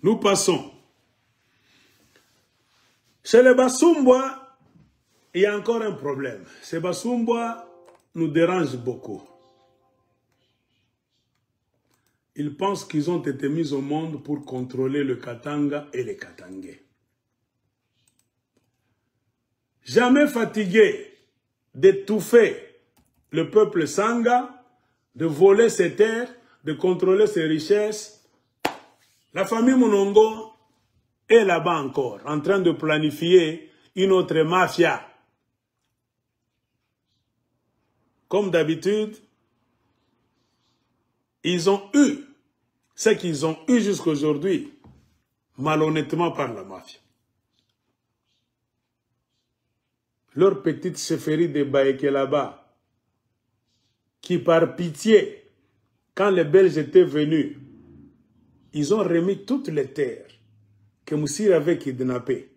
Nous passons. Chez les Basumbois, il y a encore un problème. Ces Basumbois nous dérangent beaucoup. Ils pensent qu'ils ont été mis au monde pour contrôler le Katanga et les Katangais. Jamais fatigués d'étouffer le peuple Sanga, de voler ses terres, de contrôler ses richesses, la famille Monongo est là-bas encore, en train de planifier une autre mafia. Comme d'habitude, ils ont eu ce qu'ils ont eu jusqu'à aujourd'hui, malhonnêtement par la mafia. Leur petite chefferie de Baïké là-bas, qui par pitié, quand les Belges étaient venus, ils ont remis toutes les terres que Moussir avait kidnappées.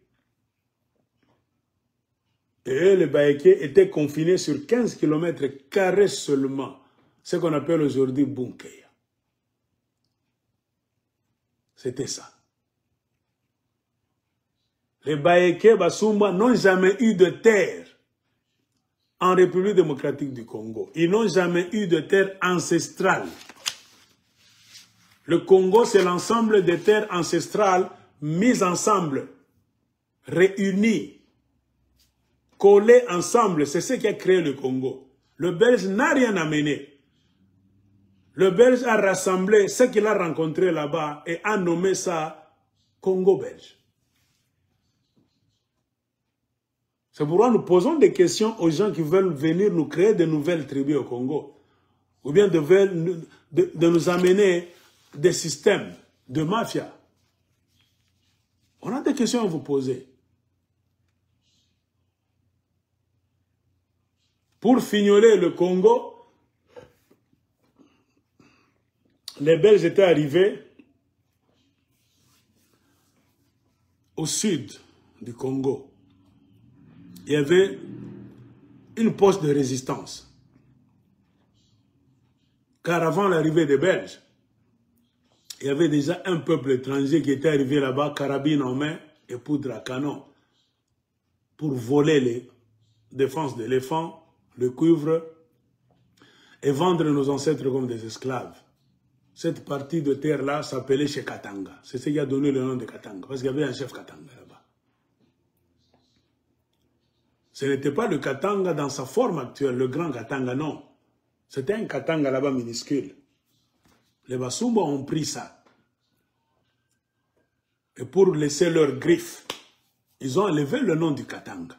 Et eux, les Baïké, étaient confinés sur 15 km² seulement, ce qu'on appelle aujourd'hui Bunkeya. C'était ça. Les Baïké Basumba n'ont jamais eu de terre en République démocratique du Congo. Ils n'ont jamais eu de terre ancestrale. Le Congo, c'est l'ensemble des terres ancestrales mises ensemble, réunies, collées ensemble. C'est ce qui a créé le Congo. Le Belge n'a rien amené. Le Belge a rassemblé ce qu'il a rencontré là-bas et a nommé ça Congo belge. C'est pourquoi nous posons des questions aux gens qui veulent venir nous créer de nouvelles tribus au Congo. Ou bien de nous amener des systèmes de mafia. On a des questions à vous poser. Pour fignoler le Congo, les Belges étaient arrivés au sud du Congo. Il y avait une poste de résistance. Car avant l'arrivée des Belges, il y avait déjà un peuple étranger qui était arrivé là-bas, carabine en main et poudre à canon, pour voler les défenses d'éléphants, le cuivre, et vendre nos ancêtres comme des esclaves. Cette partie de terre-là s'appelait chez Katanga. C'est ce qui a donné le nom de Katanga, parce qu'il y avait un chef Katanga là-bas. Ce n'était pas le Katanga dans sa forme actuelle, le grand Katanga, non. C'était un Katanga là-bas minuscule. Les Basumba ont pris ça. Et pour laisser leurs griffes, ils ont enlevé le nom du Katanga.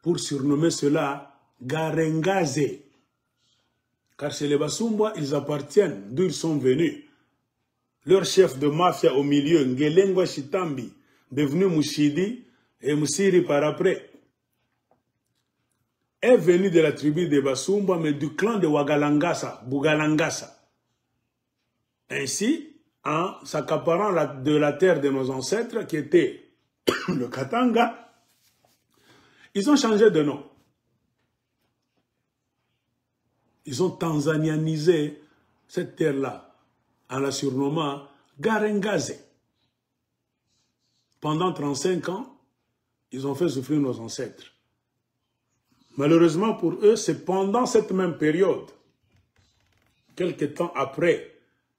Pour surnommer cela Garengaze. Car chez les Basumba, ils appartiennent d'où ils sont venus. Leur chef de mafia au milieu, Ngelengwa Shitambi, devenu Mouchidi et Moussiri par après, est venu de la tribu des Basumba, mais du clan de Wagalangasa, Bugalangasa. Ainsi, en s'accaparant de la terre de nos ancêtres, qui était le Katanga, ils ont changé de nom. Ils ont tanzanianisé cette terre-là, en la surnommant Garengaze. Pendant 35 ans, ils ont fait souffrir nos ancêtres. Malheureusement pour eux, c'est pendant cette même période, quelques temps après,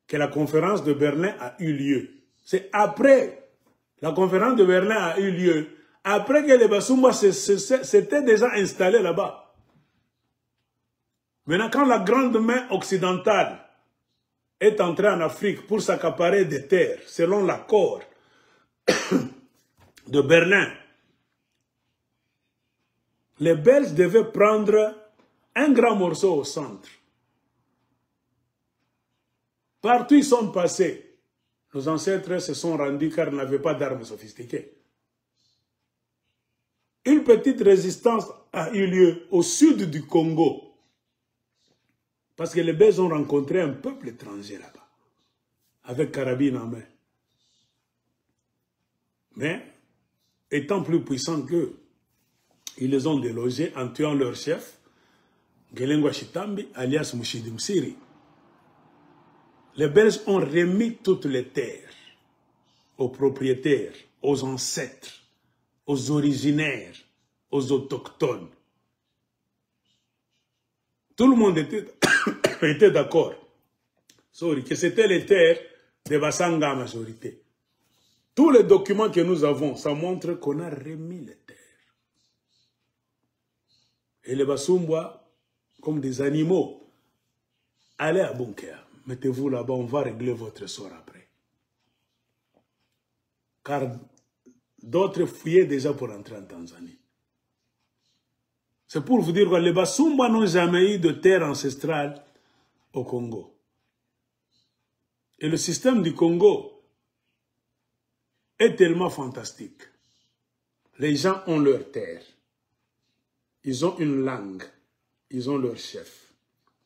que la conférence de Berlin a eu lieu. C'est après la conférence de Berlin a eu lieu, après que les Basumba s'étaient déjà installés là-bas. Maintenant, quand la grande main occidentale est entrée en Afrique pour s'accaparer des terres, selon l'accord de Berlin, les Belges devaient prendre un grand morceau au centre. Partout ils sont passés, nos ancêtres se sont rendus car ils n'avaient pas d'armes sophistiquées. Une petite résistance a eu lieu au sud du Congo, parce que les Belges ont rencontré un peuple étranger là-bas, avec carabine en main. Mais, étant plus puissants qu'eux, ils les ont délogés en tuant leur chef, Ngelengwa Shitambi, alias Mouchidi Moussiri. Les Belges ont remis toutes les terres aux propriétaires, aux ancêtres, aux originaires, aux autochtones. Tout le monde était d'accord que c'était les terres de Basanga en majorité. Tous les documents que nous avons, ça montre qu'on a remis les terres. Et les Basumbwa, comme des animaux, allez à Bunkea, mettez-vous là-bas, on va régler votre sort après. Car d'autres fouillaient déjà pour entrer en Tanzanie. C'est pour vous dire que les Basumbwa n'ont jamais eu de terre ancestrale au Congo. Et le système du Congo est tellement fantastique. Les gens ont leur terre. Ils ont une langue. Ils ont leur chef.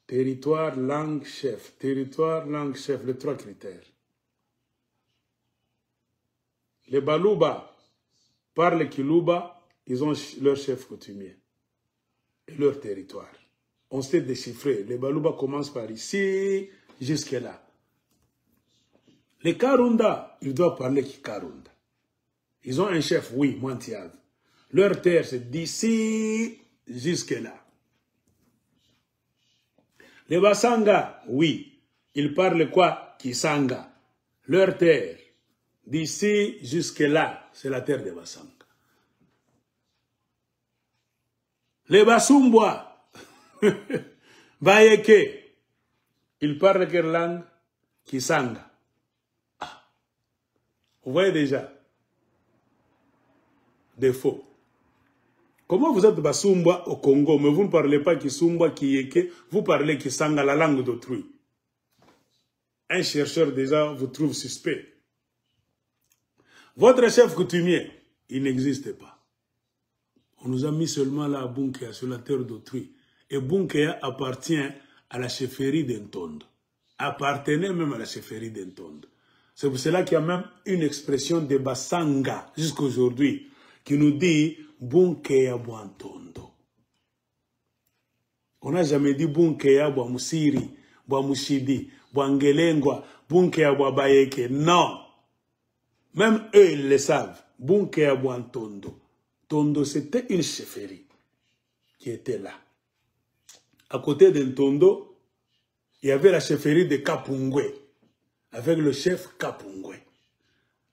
Territoire, langue, chef. Territoire, langue, chef. Les 3 critères. Les Baluba parlent Kiluba. Ils ont leur chef coutumier. Et leur territoire. On sait déchiffrer. Les Baluba commencent par ici jusque là. Les Karunda, ils doivent parler Kikarunda. Ils ont un chef, oui, Mwantiave. Leur terre, c'est d'ici jusque là. Les Basanga, oui, ils parlent quoi? Kisanga. Leur terre, d'ici jusque là, c'est la terre des Basanga. Les Basumbwa, Bayeke, ils parlent quelle langue? Kisanga. Ah. Vous voyez déjà, défaut. Comment vous êtes Basumbwa au Congo, mais vous ne parlez pas Kisumba, Kiyeke, vous parlez Kisanga, la langue d'autrui. Un chercheur déjà vous trouve suspect. Votre chef coutumier, il n'existe pas. On nous a mis seulement là à Bunkea, sur la terre d'autrui. Et Bunkea appartient à la chefferie d'Entondo. Appartenait même à la chefferie d'Entondo. C'est pour cela qu'il y a même une expression de Basanga, jusqu'à aujourd'hui, qui nous dit Bunkea Bwantondo. On n'a jamais dit Bunkea Bwamusiri, Bwamushidi, Bwangelengwa, Bunkea Bwabayeke. Non. Même eux, ils le savent. Bunkea Bwantondo. Tondo, c'était une chefferie qui était là. À côté d'Entondo, il y avait la chefferie de Kapungwe, avec le chef Kapungwe.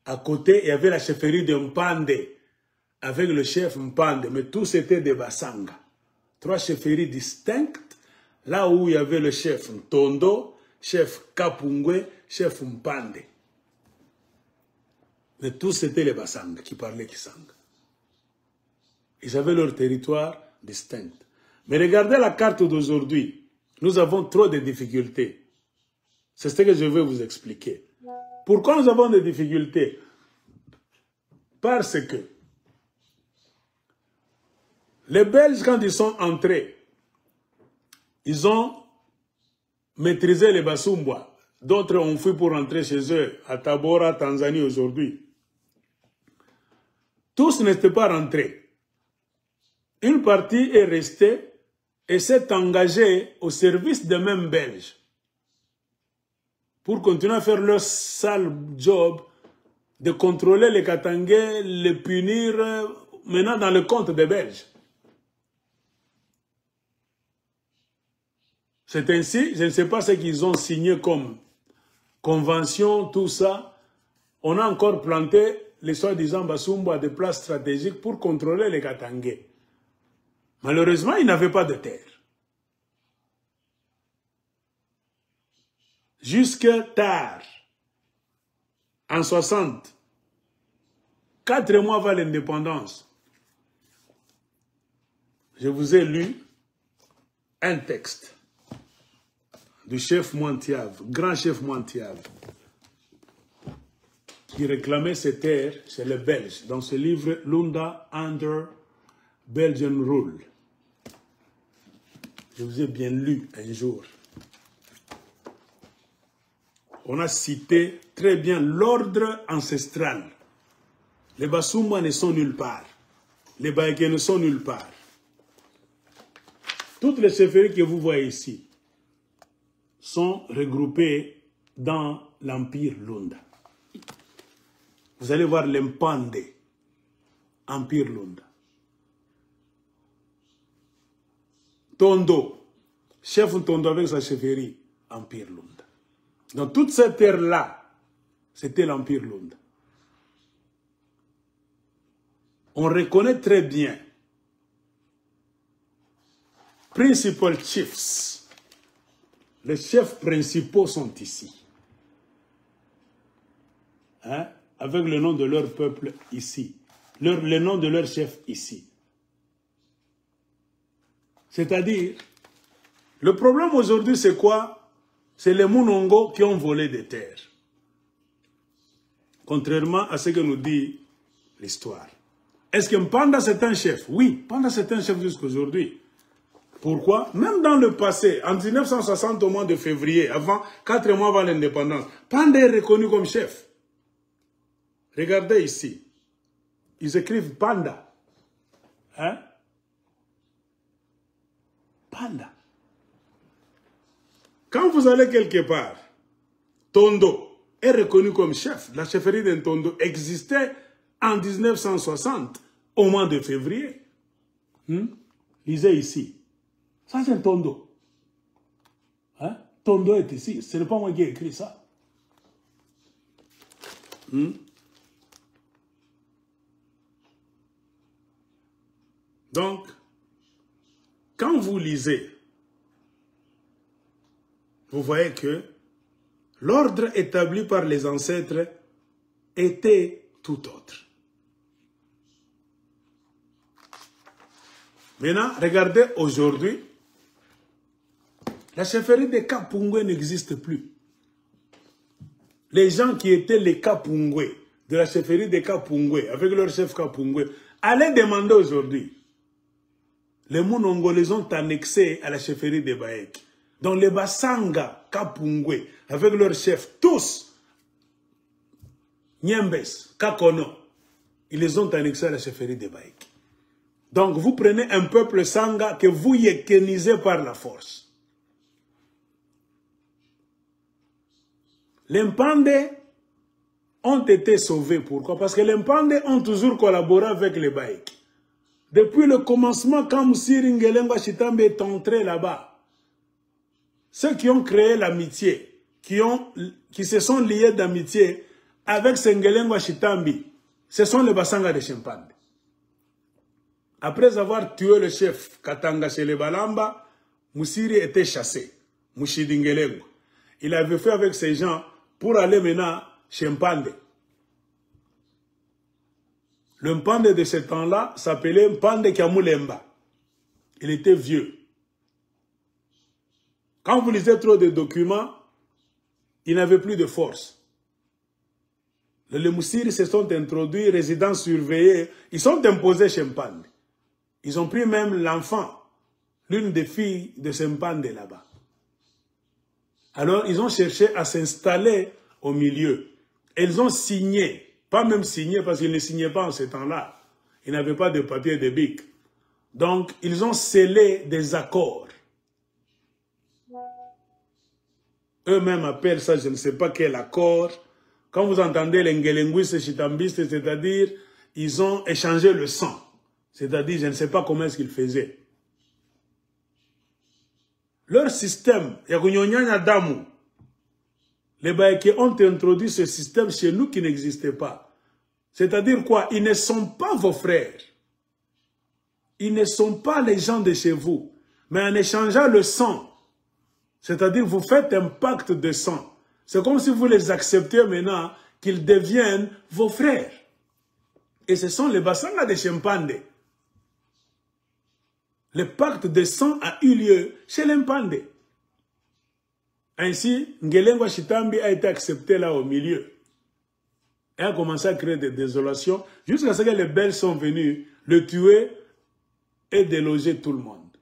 À côté, il y avait la chefferie de Mpande, avec le chef Mpande, mais tous étaient des Basanga. 3 chefferies distinctes, là où il y avait le chef Ntondo, chef Kapungwe, chef Mpande. Mais tous étaient les Basanga qui parlaient Kisanga. Ils avaient leur territoire distinct. Mais regardez la carte d'aujourd'hui. Nous avons trop de difficultés. C'est ce que je veux vous expliquer. Pourquoi nous avons des difficultés? Parce que les Belges, quand ils sont entrés, ils ont maîtrisé les Basumbwa. D'autres ont fui pour rentrer chez eux, à Tabora, Tanzanie aujourd'hui. Tous n'étaient pas rentrés. Une partie est restée et s'est engagée au service des mêmes Belges pour continuer à faire leur sale job de contrôler les Katangais, les punir, maintenant dans le compte des Belges. C'est ainsi, je ne sais pas ce qu'ils ont signé comme convention, tout ça. On a encore planté les soi-disant Basumbwa à des places stratégiques pour contrôler les Katangais. Malheureusement, ils n'avaient pas de terre. Jusque tard, en 60, 4 mois avant l'indépendance, je vous ai lu un texte du chef Mwantiave, grand chef Mwantiave, qui réclamait ces terres chez les Belges, dans ce livre Lunda Under Belgian Rule. Je vous ai bien lu un jour. On a cité très bien l'ordre ancestral. Les Basumbwa ne sont nulle part. Les Bayeke ne sont nulle part. Toutes les chefferies que vous voyez ici sont regroupées dans l'Empire Lunda. Vous allez voir l'Empande, Empire Lunda. Tondo, chef Tondo avec sa chefferie, Empire Lunda. Dans toute cette terre-là, c'était l'Empire Lunda. On reconnaît très bien Principal Chiefs. Les chefs principaux sont ici. Hein? Avec le nom de leur peuple ici. Le nom de leur chef ici. C'est-à-dire, le problème aujourd'hui c'est quoi? C'est les Munongo qui ont volé des terres. Contrairement à ce que nous dit l'histoire. Est-ce que Mpanda c'est un chef? Oui, Mpanda c'est un chef jusqu'à aujourd'hui. Pourquoi? Même dans le passé, en 1960 au mois de février, 4 mois avant l'indépendance, Mpanda est reconnu comme chef. Regardez ici. Ils écrivent Panda. Hein? Panda. Quand vous allez quelque part, Tondo est reconnu comme chef. La chefferie de Tondo existait en 1960, au mois de février. Lisez ici. Ça, c'est Tondo. Hein? Tondo est ici. Ce n'est pas moi qui ai écrit ça. Donc, quand vous lisez, vous voyez que l'ordre établi par les ancêtres était tout autre. Maintenant, regardez aujourd'hui, la chefferie des Kapungwe n'existe plus. Les gens qui étaient les Kapungwe, de la chefferie des Kapungwe, avec leur chef Kapungwe, allaient demander aujourd'hui. Les Munongo les ont annexés à la chefferie des Baek. Donc les Basanga Kapungwe, avec leur chef, tous, Nyembes, Kakono, ils les ont annexés à la chefferie des Baek. Donc vous prenez un peuple Sanga que vous yékenisez par la force. Les Mpande ont été sauvés. Pourquoi? Parce que les Mpande ont toujours collaboré avec les Baek. Depuis le commencement, quand Moussiri Ngelengwa Chitambe est entré là-bas, ceux qui ont créé l'amitié, qui se sont liés d'amitié avec Sengelengwa Chitambi, ce sont les Basanga de Chimpande. Après avoir tué le chef Katanga chez les Balamba, Moussiri était chassé, Mouchidi Ngelengwa. Il avait fait avec ces gens pour aller maintenant chez Mpande. Le Mpande de ce temps-là s'appelait Mpande Kamulemba. Il était vieux. Quand vous lisez trop de documents, il n'avait plus de force. Les Moussiri se sont introduits, résidents surveillés, ils sont imposés chez Mpande. Ils ont pris même l'enfant, l'une des filles de ce Mpande là-bas. Alors, ils ont cherché à s'installer au milieu. Et ils ont signé. Pas même signé parce qu'ils ne signaient pas en ce temps-là. Ils n'avaient pas de papier de bic. Donc, ils ont scellé des accords. Eux-mêmes appellent ça, je ne sais pas quel accord. Quand vous entendez les Ngelenguistes et Chitambistes, c'est-à-dire, ils ont échangé le sang. C'est-à-dire, je ne sais pas comment est-ce qu'ils faisaient. Leur système, les Baékés ont introduit ce système chez nous qui n'existait pas. C'est-à-dire quoi? Ils ne sont pas vos frères. Ils ne sont pas les gens de chez vous. Mais en échangeant le sang, c'est-à-dire vous faites un pacte de sang. C'est comme si vous les acceptiez maintenant qu'ils deviennent vos frères. Et ce sont les Basanga de Chimpande. Le pacte de sang a eu lieu chez les Mpande. Ainsi, Ngelengwa Chitambi a été accepté là au milieu. Et a commencé à créer des désolations jusqu'à ce que les Belges sont venus le tuer et déloger tout le monde.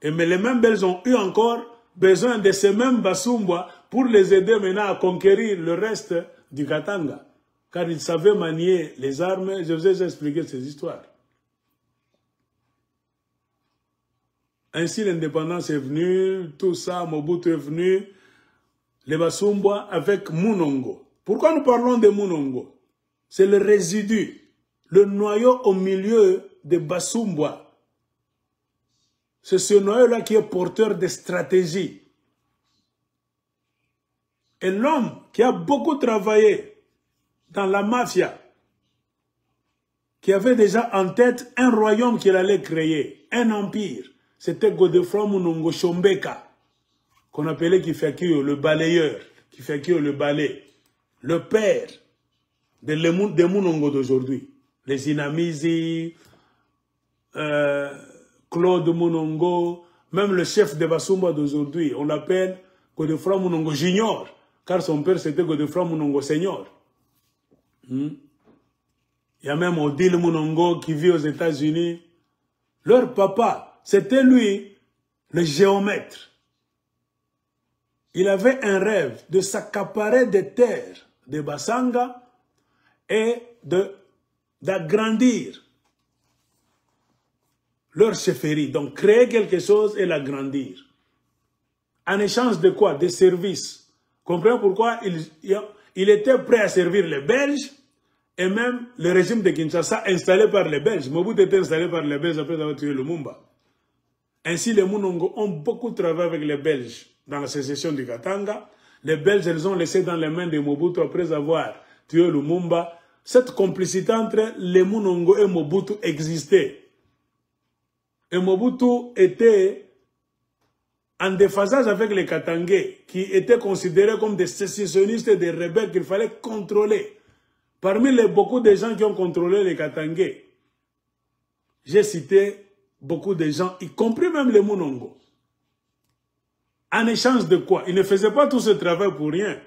Mais les mêmes Belges ont eu encore besoin de ces mêmes Basumba pour les aider maintenant à conquérir le reste du Katanga. Car ils savaient manier les armes. Je vous ai expliqué ces histoires. Ainsi, l'indépendance est venue, tout ça, Mobutu est venu, les Basumba avec Munongo, Pourquoi nous parlons de Munongo? C'est le résidu, le noyau au milieu de Basumba. C'est ce noyau-là qui est porteur de stratégie. Et l'homme qui a beaucoup travaillé dans la mafia, qui avait déjà en tête un royaume qu'il allait créer, un empire, c'était Godefroid Munongo Shombeka, qu'on appelait Kifakio, le balayeur, Kifakio, le balai, le père des Munongo d'aujourd'hui. Les Inamizi, Claude Munongo, même le chef de Basumba d'aujourd'hui, on l'appelle Godefroid Munongo Junior, car son père c'était Godefroid Munongo Senior. Il y a même Odile Munongo qui vit aux États-Unis. Leur papa, c'était lui, le géomètre. Il avait un rêve de s'accaparer des terres de Bassanga et d'agrandir leur chefferie. Donc créer quelque chose et l'agrandir. En échange de quoi? Des services. Comprenez pourquoi il était prêt à servir les Belges et même le régime de Kinshasa installé par les Belges. Mobutu était installé par les Belges après avoir tué Lumumba. Ainsi, les Munongo ont beaucoup travaillé avec les Belges dans la sécession du Katanga. Les Belges, ils ont laissé dans les mains de Mobutu après avoir tué Lumumba. Cette complicité entre les Munongo et Mobutu existait. Et Mobutu était en déphasage avec les Katangais, qui étaient considérés comme des sécessionnistes et des rebelles qu'il fallait contrôler. Parmi beaucoup de gens qui ont contrôlé les Katangais, j'ai cité beaucoup de gens, y compris même les Munongo. En échange de quoi? Ils ne faisaient pas tout ce travail pour rien.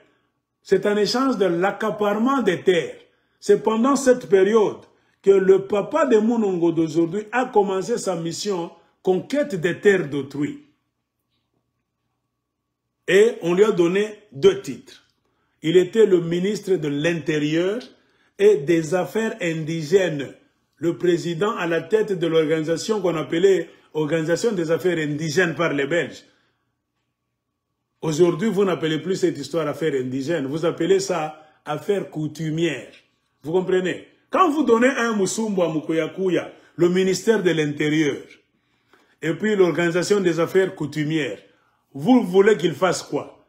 C'est en échange de l'accaparement des terres. C'est pendant cette période que le papa des Munongo d'aujourd'hui a commencé sa mission conquête des terres d'autrui. Et on lui a donné 2 titres. Il était le ministre de l'Intérieur et des Affaires indigènes, le président à la tête de l'organisation qu'on appelait Organisation des Affaires indigènes par les Belges. Aujourd'hui, vous n'appelez plus cette histoire affaires indigènes, vous appelez ça affaires coutumières. Vous comprenez? Quand vous donnez un Musumbu à Mukoyakuya, le ministère de l'Intérieur, et puis l'Organisation des Affaires coutumières, vous voulez qu'il fasse quoi?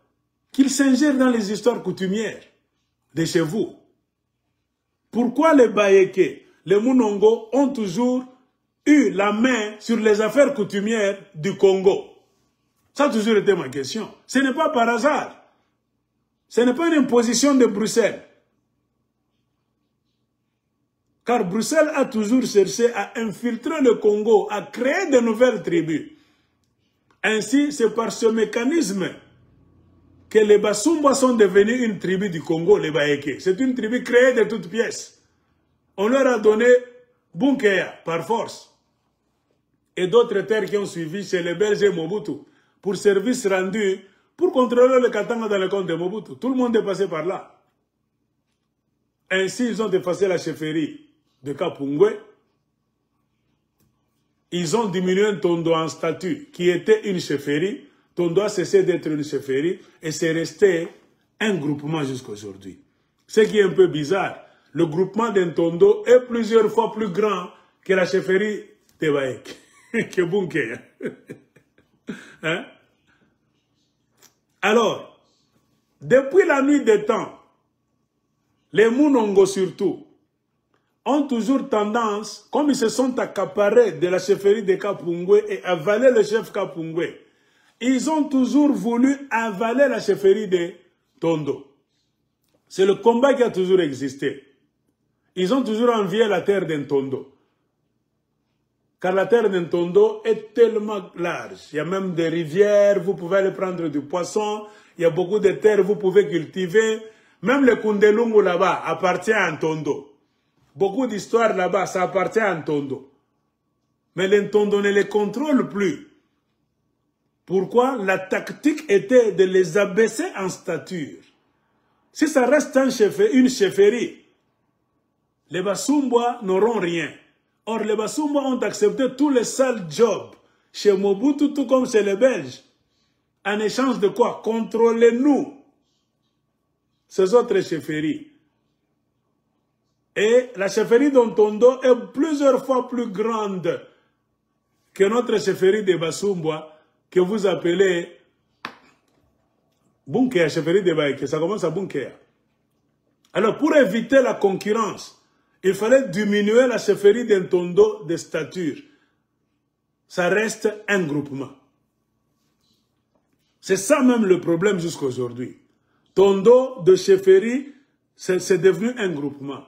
Qu'il s'ingère dans les histoires coutumières de chez vous. Pourquoi les Bayeke, les Munongo ont toujours eu la main sur les affaires coutumières du Congo? Ça a toujours été ma question. Ce n'est pas par hasard. Ce n'est pas une imposition de Bruxelles. Car Bruxelles a toujours cherché à infiltrer le Congo, à créer de nouvelles tribus. Ainsi, c'est par ce mécanisme que les Basumba sont devenus une tribu du Congo, les Bayeke. C'est une tribu créée de toutes pièces. On leur a donné Bunkeya, par force. Et d'autres terres qui ont suivi chez les Belges et Mobutu, pour service rendu, pour contrôler le Katanga dans le compte de Mobutu. Tout le monde est passé par là. Ainsi, ils ont effacé la chefferie de Kapungwe. Ils ont diminué Ntondo en statut, qui était une chefferie. Ntondo a cessé d'être une chefferie et c'est resté un groupement jusqu'à aujourd'hui. Ce qui est un peu bizarre, le groupement d'Ntondo est plusieurs fois plus grand que la chefferie de Bayek, que Bunkeya. Hein? Alors, depuis la nuit des temps, les Munongo surtout, ont toujours tendance, comme ils se sont accaparés de la chefferie de Kapungwe et avalé le chef Kapungwe, ils ont toujours voulu avaler la chefferie de Tondo. C'est le combat qui a toujours existé. Ils ont toujours envié la terre d'Ntondo. Car la terre d'Ntondo est tellement large. Il y a même des rivières, vous pouvez aller prendre du poisson. Il y a beaucoup de terres, vous pouvez cultiver. Même le Kundelungu là-bas appartient à Ntondo. Beaucoup d'histoires là-bas, ça appartient à Ntondo. Mais l'Ntondo ne les contrôle plus. Pourquoi? La tactique était de les abaisser en stature. Si ça reste une chefferie, les Basumba n'auront rien. Or, les Basumba ont accepté tous les sales jobs chez Mobutu, tout comme chez les Belges. En échange de quoi? Contrôlez-nous. ces autres chefferies. Et la chefferie d'Ontondo est plusieurs fois plus grande que notre chefferie de Basumbwa, que vous appelez Bunkea, chefferie de Baïké. Ça commence à Bunkea. Alors, pour éviter la concurrence, il fallait diminuer la chefferie d'Ontondo de stature. Ça reste un groupement. C'est ça même le problème jusqu'à aujourd'hui. Tondo de chefferie, c'est devenu un groupement.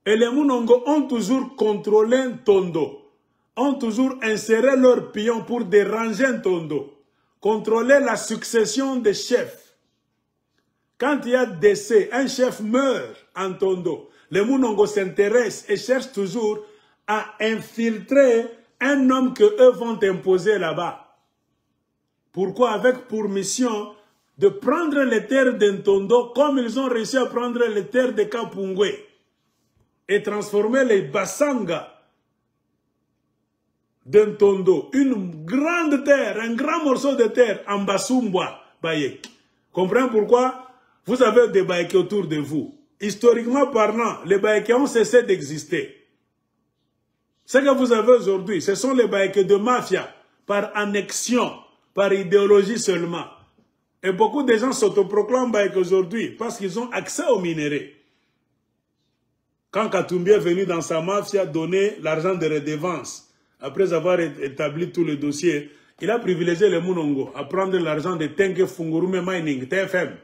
Et les Munongo ont toujours contrôlé Tondo, ont toujours inséré leurs pions pour déranger Tondo, contrôler la succession des chefs. Quand il y a décès, un chef meurt en Tondo, les Munongo s'intéressent et cherchent toujours à infiltrer un homme que eux vont imposer là-bas. Pourquoi? Avec pour mission de prendre les terres d'Ntondo comme ils ont réussi à prendre les terres de Kapungwe et transformer les Basanga d'Ntondo, une grande terre, un grand morceau de terre en Basumbwa, Bayek. Comprenez pourquoi? Vous avez des Bayek autour de vous. Historiquement parlant, les Bayek ont cessé d'exister. Ce que vous avez aujourd'hui, ce sont les Bayek de mafia, par annexion, par idéologie seulement. Et beaucoup de gens s'autoproclament Bayek aujourd'hui parce qu'ils ont accès aux minéraux. Quand Katumbi est venu dans sa mafia donner l'argent de redevance, après avoir établi tout le dossier, il a privilégié les Munongo à prendre l'argent de Tenke Fungurume Mining, TFM.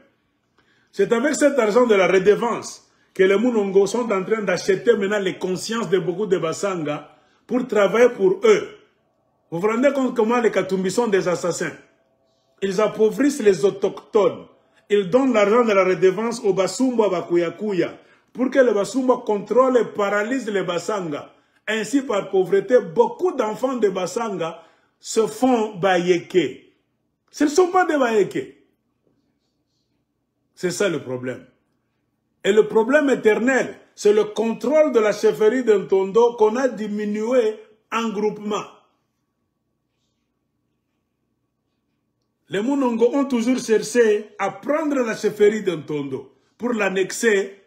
C'est avec cet argent de la redevance que les Munongo sont en train d'acheter maintenant les consciences de beaucoup de Basanga pour travailler pour eux. Vous vous rendez compte comment les Katumbi sont des assassins? Ils appauvrissent les autochtones. Ils donnent l'argent de la redevance aux Basumba Bakuyakuya pour que les Basumba contrôlent et paralysent les Basanga. Ainsi, par pauvreté, beaucoup d'enfants de Basanga se font Bayeke. Ce ne sont pas des Bayeke. C'est ça le problème. Et le problème éternel, c'est le contrôle de la chefferie d'Ntondo qu'on a diminué en groupement. Les Munongo ont toujours cherché à prendre la chefferie d'Ntondo pour l'annexer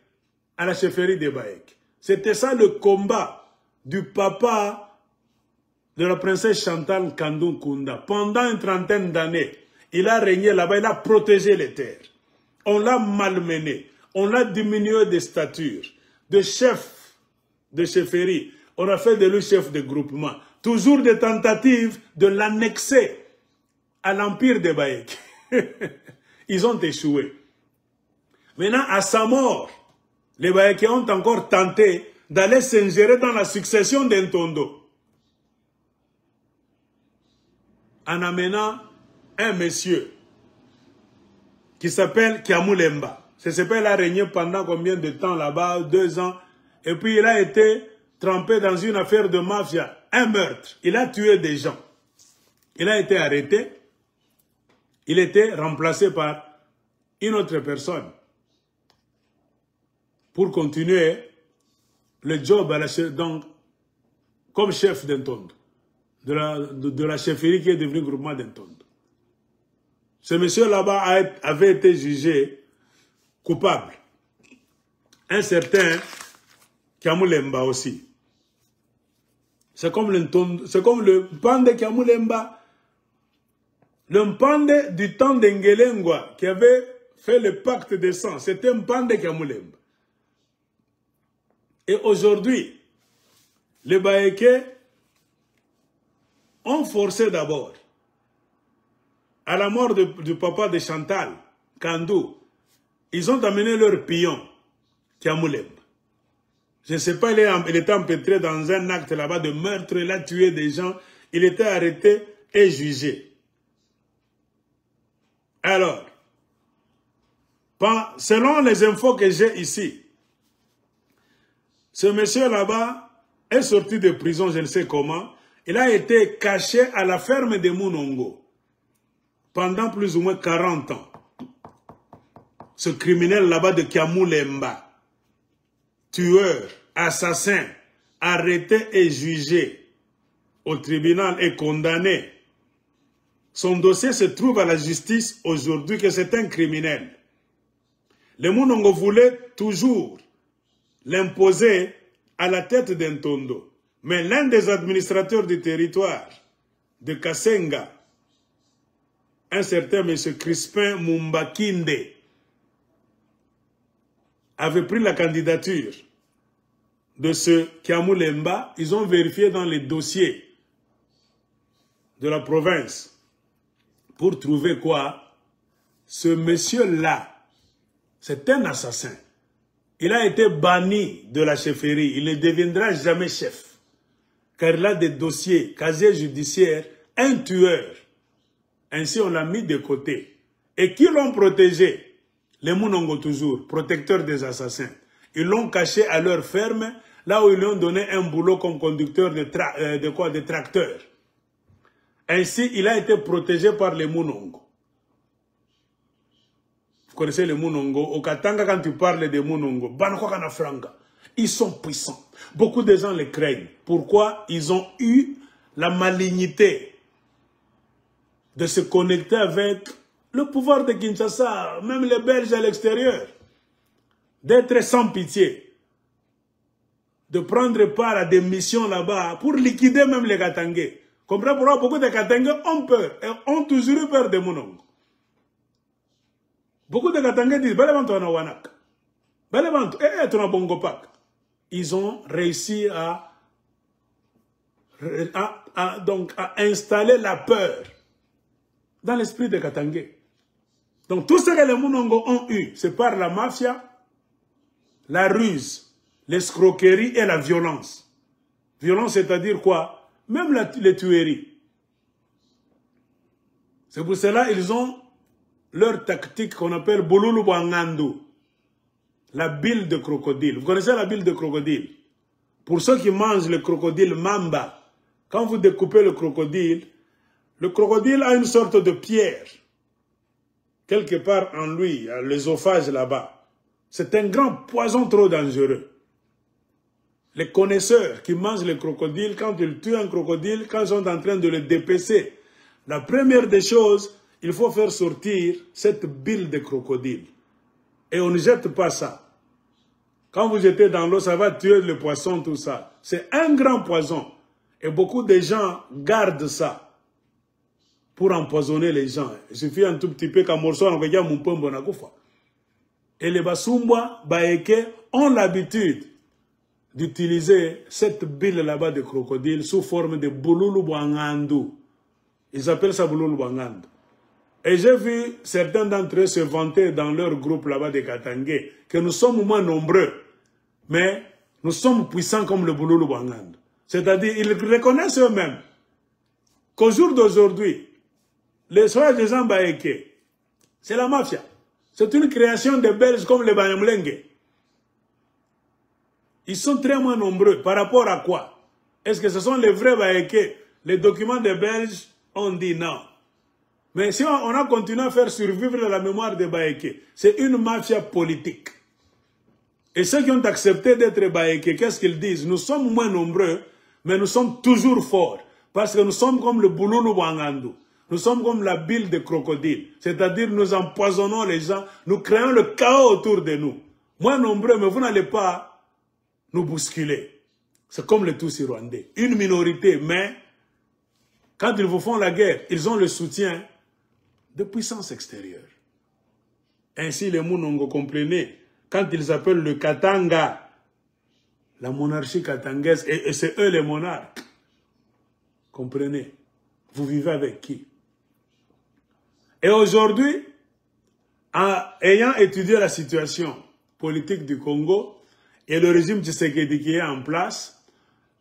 à la chefferie de Bayek. C'était ça le combat du papa de la princesse Chantal Kandoum Kunda. Pendant une trentaine d'années, il a régné là-bas, il a protégé les terres. On l'a malmené, on l'a diminué de stature, de chef de chefferie. On a fait de lui chef de groupement. Toujours des tentatives de l'annexer à l'empire de Bayek. Ils ont échoué. Maintenant, à sa mort, les Bayekais ont encore tenté d'aller s'ingérer dans la succession d'Ntondo. En amenant un monsieur qui s'appelle Kiamulemba. Ce père a régné pendant combien de temps là-bas? 2 ans. Et puis il a été trempé dans une affaire de mafia. Un meurtre. Il a tué des gens. Il a été arrêté. Il était remplacé par une autre personne pour continuer le job à donc, comme chef d'Ntondo, de la chefferie qui est devenue groupement d'Ntondo. Ce monsieur là-bas avait été jugé coupable. Un certain Kiamulemba aussi. C'est comme le Mpande Kiamulemba, le Mpande du temps d'Ngelengwa qui avait fait le pacte de sang. C'était Mpande Kiamulemba. Et aujourd'hui, les Bayekais ont forcé d'abord, à la mort du papa de Chantal, Kandou, ils ont amené leur pion, Kiamulemba. Je ne sais pas, il était empêtré dans un acte là-bas de meurtre, il a tué des gens, il était arrêté et jugé. Alors, selon les infos que j'ai ici, ce monsieur là-bas est sorti de prison, je ne sais comment. Il a été caché à la ferme de Munongo pendant plus ou moins 40 ans. Ce criminel là-bas de Kiamulemba, tueur, assassin, arrêté et jugé au tribunal et condamné. Son dossier se trouve à la justice aujourd'hui que c'est un criminel. Les Mounongo voulaient toujours l'imposer à la tête d'un Tondo. Mais l'un des administrateurs du territoire de Kasenga, un certain M. Crispin Mumbakinde, avait pris la candidature de ce Kiamoulemba. Ils ont vérifié dans les dossiers de la province pour trouver quoi? Ce monsieur-là, c'est un assassin. Il a été banni de la chefferie. Il ne deviendra jamais chef. Car il a des dossiers, casiers judiciaires, un tueur. Ainsi, on l'a mis de côté. Et qui l'ont protégé? Les Mounongo toujours, protecteurs des assassins. Ils l'ont caché à leur ferme, là où ils lui ont donné un boulot comme conducteur de tracteur. Ainsi, il a été protégé par les Mounongo. Vous connaissez les Mounongo? Au Katanga, quand tu parles des Mounongo, ils sont puissants. Beaucoup de gens les craignent. Pourquoi? Ils ont eu la malignité de se connecter avec le pouvoir de Kinshasa, même les Belges à l'extérieur, d'être sans pitié, de prendre part à des missions là-bas pour liquider même les Katangais. Comprenez pourquoi beaucoup de Katangais ont peur et ont toujours eu peur des Mounongo. Beaucoup de Katangais disent, ils ont réussi à installer la peur dans l'esprit des Katangais. Donc tout ce que les Mounongo ont eu, c'est par la mafia, la ruse, l'escroquerie et la violence. Violence, c'est-à-dire quoi? Même les tueries. C'est pour cela qu'ils ont leur tactique qu'on appelle Bolulu Bangandu, la bile de crocodile. Vous connaissez la bile de crocodile? Pour ceux qui mangent le crocodile mamba, quand vous découpez le crocodile a une sorte de pierre, quelque part en lui, à l'œsophage là-bas. C'est un grand poison trop dangereux. Les connaisseurs qui mangent le crocodile, quand ils tuent un crocodile, quand ils sont en train de le dépecer, la première des choses, il faut faire sortir cette bile de crocodile. Et on ne jette pas ça. Quand vous jetez dans l'eau, ça va tuer le poisson, tout ça. C'est un grand poison. Et beaucoup de gens gardent ça pour empoisonner les gens. Il suffit un tout petit peu qu'un morceau en regarde mon pombo na kufa. Et les Basumba, Baeke, ont l'habitude d'utiliser cette bile là-bas de crocodile sous forme de Bululu Bangandu. Ils appellent ça Bululu Bangandu. Et j'ai vu certains d'entre eux se vanter dans leur groupe là-bas de Katangais que nous sommes moins nombreux, mais nous sommes puissants comme le Bululu Bangandu. C'est-à-dire, ils reconnaissent eux-mêmes qu'au jour d'aujourd'hui, les soi-disant Baeke, c'est la mafia. C'est une création des Belges comme les Banyamulenge. Ils sont très moins nombreux. Par rapport à quoi? Est-ce que ce sont les vrais Baeke? Les documents des Belges ont dit non. Mais si on a continué à faire survivre la mémoire des Baeke, c'est une mafia politique. Et ceux qui ont accepté d'être Baeke, qu'est-ce qu'ils disent? Nous sommes moins nombreux, mais nous sommes toujours forts. Parce que nous sommes comme le Bululu Bangandu. Nous sommes comme la bile de crocodile. C'est-à-dire nous empoisonnons les gens, nous créons le chaos autour de nous. Moins nombreux, mais vous n'allez pas nous bousculer. C'est comme les Tutsis rwandais. Une minorité, mais quand ils vous font la guerre, ils ont le soutien de puissance extérieure. Ainsi, les Mounongo, comprenez, quand ils appellent le Katanga, la monarchie katangaise, et c'est eux les monarques. Comprenez, vous vivez avec qui? Et aujourd'hui, ayant étudié la situation politique du Congo et le régime Tshisekedi qui est en place,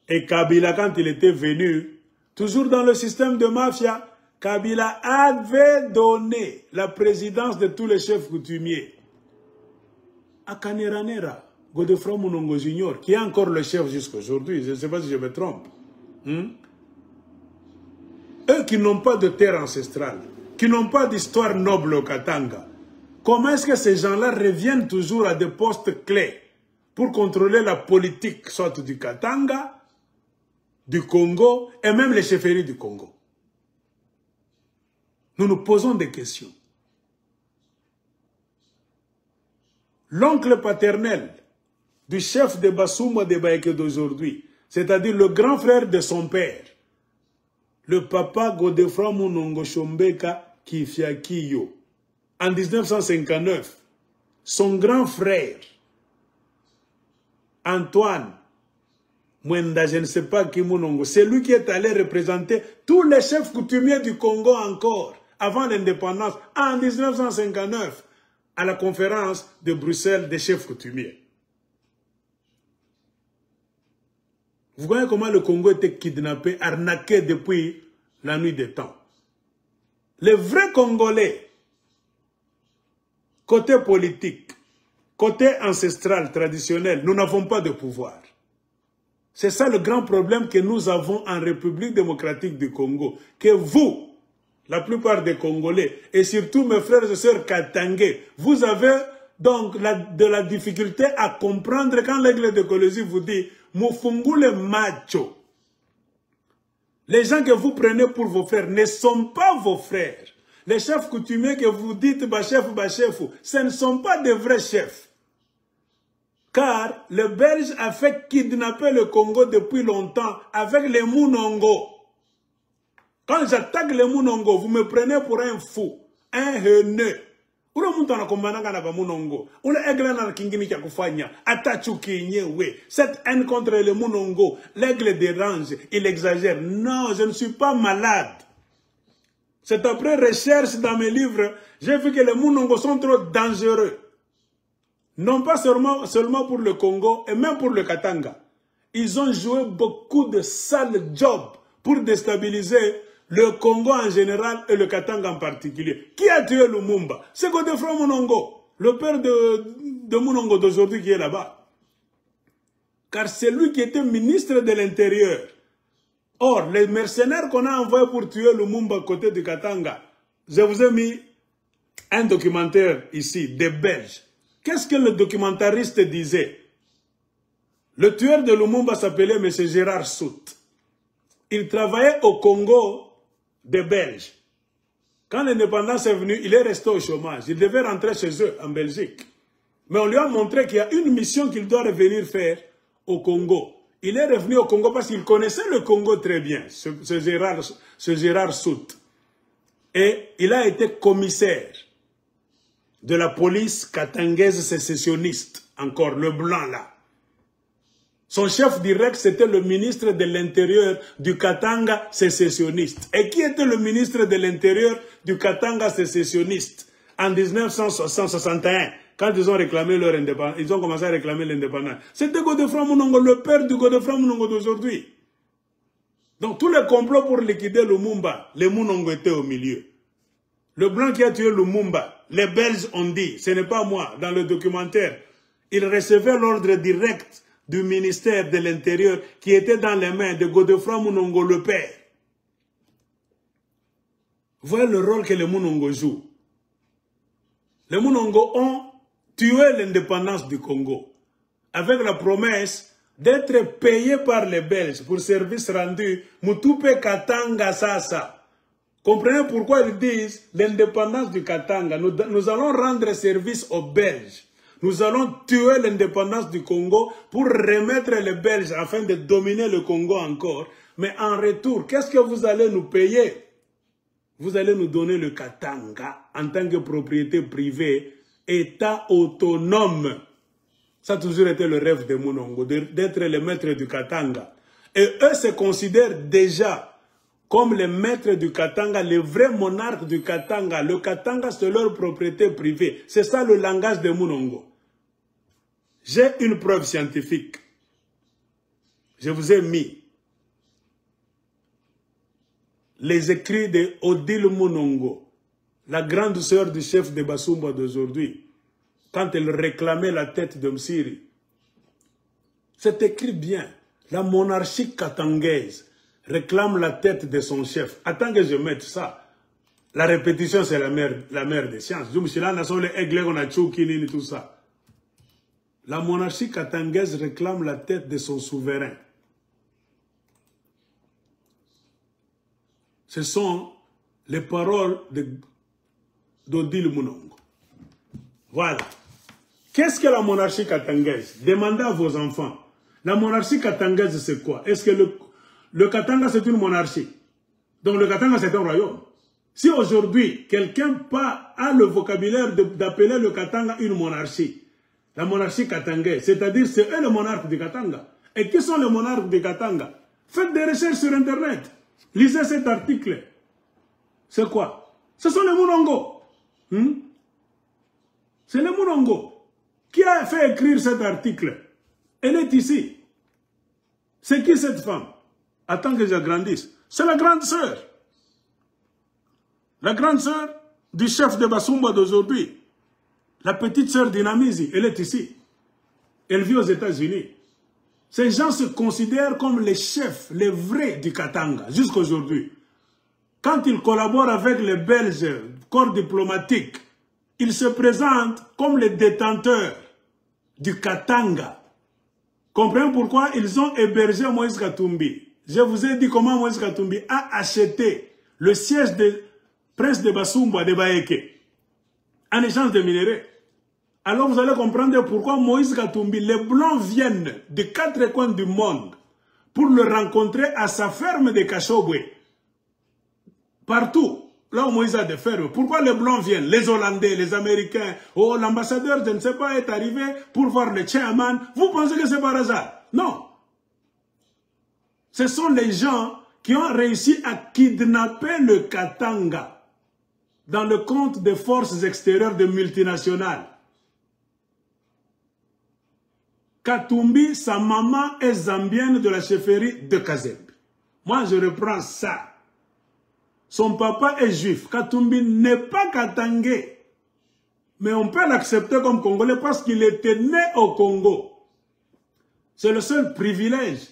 et Kabila quand il était venu, toujours dans le système de mafia, Kabila avait donné la présidence de tous les chefs coutumiers à Kaneranera, Godefroid Mounongo Junior, qui est encore le chef jusqu'à aujourd'hui. Je ne sais pas si je me trompe. Eux qui n'ont pas de terre ancestrale, qui n'ont pas d'histoire noble au Katanga, comment est-ce que ces gens-là reviennent toujours à des postes clés pour contrôler la politique, soit du Katanga, du Congo, et même les chefferies du Congo? Nous nous posons des questions. l'oncle paternel du chef de Bassouma de Baïké d'aujourd'hui, c'est-à-dire le grand frère de son père, le papa Godefroid Munongo Chombeka Kifiakiyo, en 1959, son grand frère, Antoine Mwenda, je ne sais pas qui Munongo, c'est lui qui est allé représenter tous les chefs coutumiers du Congo encore, avant l'indépendance, en 1959, à la conférence de Bruxelles des chefs coutumiers. Vous voyez comment le Congo était kidnappé, arnaqué depuis la nuit des temps. Les vrais Congolais, côté politique, côté ancestral, traditionnel, nous n'avons pas de pouvoir. C'est ça le grand problème que nous avons en République démocratique du Congo. Que vous, la plupart des Congolais, et surtout mes frères et sœurs katangais, vous avez donc de la difficulté à comprendre quand l'aigle de Colosie vous dit « Mufungule macho ». Les gens que vous prenez pour vos frères ne sont pas vos frères. Les chefs coutumiers que vous dites « Bachef, ce ne sont pas de vrais chefs. Car le Belge a fait kidnapper le Congo depuis longtemps avec les Munongo. Quand j'attaque les Munongo, vous me prenez pour un fou, un haineux. Cette haine contre les Munongo, l'aigle dérange, il exagère. Non, je ne suis pas malade. C'est après recherche dans mes livres, j'ai vu que les Munongo sont trop dangereux. Non pas seulement pour le Congo, et même pour le Katanga. Ils ont joué beaucoup de sales jobs pour déstabiliser le Congo en général et le Katanga en particulier. Qui a tué Lumumba? C'est Godefroid Munongo, le père de Munongo d'aujourd'hui qui est là-bas. Car c'est lui qui était ministre de l'Intérieur. Or, les mercenaires qu'on a envoyés pour tuer Lumumba côté du Katanga, je vous ai mis un documentaire ici, des Belges. Qu'est-ce que le documentariste disait? Le tueur de Lumumba s'appelait M. Gérard Sout. Il travaillait au Congo des Belges. Quand l'indépendance est venue, il est resté au chômage. Il devait rentrer chez eux, en Belgique. Mais on lui a montré qu'il y a une mission qu'il doit revenir faire au Congo. Il est revenu au Congo parce qu'il connaissait le Congo très bien, ce Gérard Sout. Et il a été commissaire de la police katangaise sécessionniste, encore le blanc là. Son chef direct, c'était le ministre de l'Intérieur du Katanga sécessionniste. Et qui était le ministre de l'Intérieur du Katanga sécessionniste en 1961, quand ils ont réclamé leur indépendance, ils ont commencé à réclamer l'indépendance? C'était Godefroid Munongo, le père du Godefroid Munongo d'aujourd'hui. Donc tous les complots pour liquider Lumumba, les Munongo étaient au milieu. Le blanc qui a tué Lumumba, les Belges ont dit, ce n'est pas moi, dans le documentaire, il recevait l'ordre direct du ministère de l'Intérieur qui était dans les mains de Godefroid Munongo, le père. Vous voyez le rôle que les Munongo jouent. Les Munongo ont tué l'indépendance du Congo avec la promesse d'être payés par les Belges pour service rendu Mutupe Katanga Sasa. Comprenez pourquoi ils disent l'indépendance du Katanga. Nous allons rendre service aux Belges. Nous allons tuer l'indépendance du Congo pour remettre les Belges afin de dominer le Congo encore. Mais en retour, qu'est-ce que vous allez nous payer? Vous allez nous donner le Katanga en tant que propriété privée, État autonome. Ça a toujours été le rêve de Munongo, d'être les maîtres du Katanga. Et eux se considèrent déjà comme les maîtres du Katanga, les vrais monarques du Katanga. Le Katanga, c'est leur propriété privée. C'est ça le langage de Munongo. J'ai une preuve scientifique. Je vous ai mis les écrits de Odile Munongo, la grande sœur du chef de Bassouma d'aujourd'hui, quand elle réclamait la tête de Msiri. C'est écrit bien. La monarchie katangaise réclame la tête de son chef. Attends que je mette ça. La répétition, c'est la mère des sciences. Tout ça. La monarchie katangaise réclame la tête de son souverain. Ce sont les paroles d'Odile Munongo. Voilà. Qu'est-ce que la monarchie katangaise? Demandez à vos enfants. La monarchie katangaise, c'est quoi? Est-ce que le Katanga, c'est une monarchie? Donc le Katanga, c'est un royaume. Si aujourd'hui, quelqu'un a le vocabulaire d'appeler le Katanga une monarchie, la monarchie katangaise, c'est-à-dire c'est eux les monarques du Katanga. Et qui sont les monarques du Katanga? Faites des recherches sur Internet. Lisez cet article. C'est quoi? Ce sont les Munongo. C'est les Munongo. Qui a fait écrire cet article? Elle est ici. C'est qui cette femme? Attends que j'agrandisse. C'est la grande sœur. La grande sœur du chef de Basumba d'aujourd'hui. La petite sœur d'Inamizi, elle est ici. Elle vit aux États-Unis. Ces gens se considèrent comme les chefs, les vrais du Katanga, jusqu'à aujourd'hui. Quand ils collaborent avec les Belges, corps diplomatique, ils se présentent comme les détenteurs du Katanga. Comprenez pourquoi ils ont hébergé Moïse Katumbi. Je vous ai dit comment Moïse Katumbi a acheté le siège de prince de Basumba de Baeke en échange de minerais. Alors vous allez comprendre pourquoi Moïse Katumbi, les Blancs viennent de 4 coins du monde pour le rencontrer à sa ferme de Kachobwe. Partout, là où Moïse a des fermes. Pourquoi les Blancs viennent? Les Hollandais, les Américains, oh, l'ambassadeur, je ne sais pas, est arrivé pour voir le chairman. Vous pensez que c'est par hasard? Non. Ce sont les gens qui ont réussi à kidnapper le Katanga dans le compte des forces extérieures de multinationales. Katumbi, sa maman est zambienne de la chefferie de Kazembe. Moi, je reprends ça. Son papa est juif. Katumbi n'est pas katangé. Mais on peut l'accepter comme congolais parce qu'il était né au Congo. C'est le seul privilège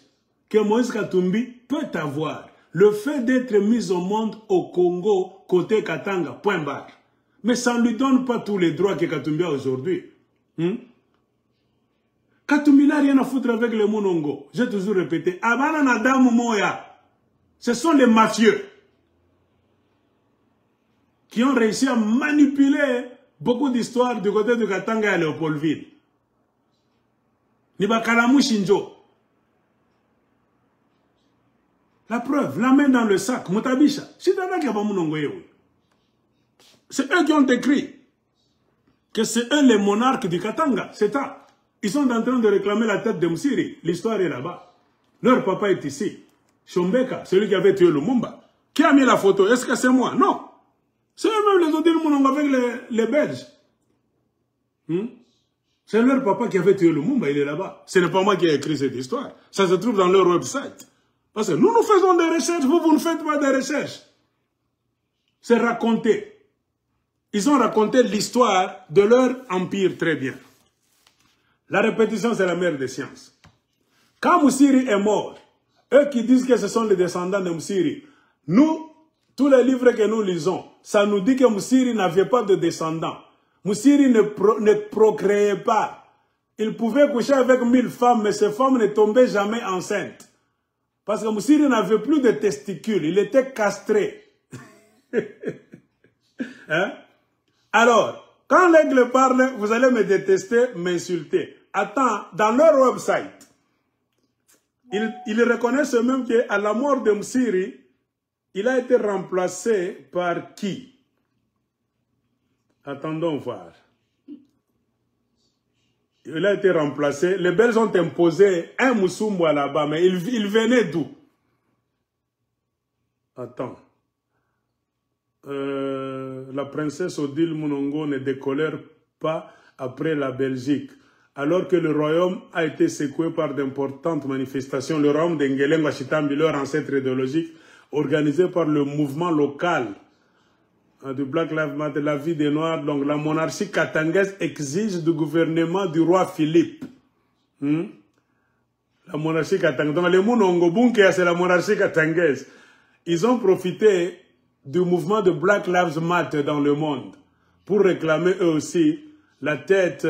que Moïse Katumbi peut avoir. Le fait d'être mis au monde au Congo, côté Katanga, point barre. Mais ça ne lui donne pas tous les droits que Katumbi a aujourd'hui. Katumbi n'a rien à foutre avec les Munongo. J'ai toujours répété. Abana Nadam Moya. Ce sont les mafieux qui ont réussi à manipuler beaucoup d'histoires du côté de Katanga et à Léopoldville. Nibakalamu Shinjo. La preuve, la main dans le sac, Mutabisha. C'est eux qui ont écrit que c'est eux les monarques du Katanga. C'est ça. Ils sont en train de réclamer la tête de Msiri. L'histoire est là-bas. Leur papa est ici. Shombeka, celui qui avait tué Lumumba. Qui a mis la photo? Est-ce que c'est moi? Non. C'est eux-mêmes les autres avec les Belges. C'est leur papa qui avait tué Lumumba, il est là-bas. Ce n'est pas moi qui ai écrit cette histoire. Ça se trouve dans leur website. Parce que nous faisons des recherches, vous ne faites pas des recherches. C'est raconté. Ils ont raconté l'histoire de leur empire très bien. La répétition, c'est la mère des sciences. Quand Moussiri est mort, eux qui disent que ce sont les descendants de Moussiri, nous, tous les livres que nous lisons, ça nous dit que Moussiri n'avait pas de descendants. Moussiri ne procréait pas. Il pouvait coucher avec 1000 femmes, mais ces femmes ne tombaient jamais enceintes. Parce que Moussiri n'avait plus de testicules, il était castré. Hein? Alors, quand l'aigle parle, vous allez me détester, m'insulter. Attends, dans leur website, ils reconnaissent même qu'à la mort de Moussiri, il a été remplacé par qui? Attendons voir. Il a été remplacé. Les Belges ont imposé un Moussumba là-bas, mais il venait d'où? Attends. La princesse Odile Munongo ne décolère pas après la Belgique. Alors que le royaume a été secoué par d'importantes manifestations, le royaume d'Engeleng Wachitambi, leur ancêtre idéologique, organisé par le mouvement local du Black Lives Matter, la vie des Noirs, donc la monarchie katangaise exige du gouvernement du roi Philippe. La monarchie katangaise. Donc les Munongo Bunke, c'est la monarchie katangaise. Ils ont profité du mouvement de Black Lives Matter dans le monde pour réclamer eux aussi la tête,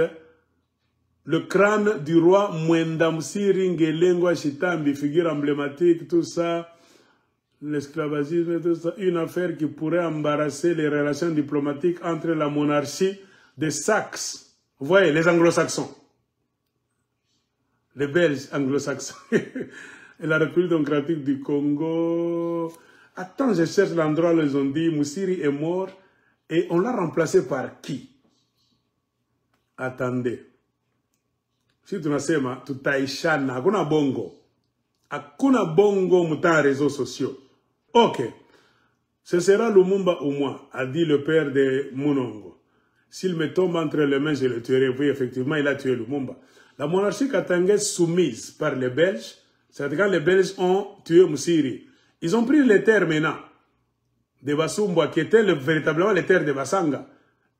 le crâne du roi Mwenda Msiri Ngelengwa Shitambi, figure emblématique, tout ça, l'esclavagisme, tout ça, une affaire qui pourrait embarrasser les relations diplomatiques entre la monarchie de Saxe Vous voyez, les anglo-saxons. Les Belges anglo-saxons. Et la République démocratique du Congo. Attends, je cherche l'endroit où ils ont dit Moussiri est mort. Et on l'a remplacé par qui? Attendez. Si tu nasema, tutaishana. Hakuna bongo. Hakuna bongo muta réseaux sociaux. Ok. Ce sera Lumumba ou moi, a dit le père de Munongo. S'il me tombe entre les mains, je le tuerai. Oui, effectivement, il a tué Lumumba. La monarchie katangaise soumise par les Belges, c'est quand les Belges ont tué Moussiri. Ils ont pris les terres maintenant de Basumba, qui étaient véritablement les terres de Basanga,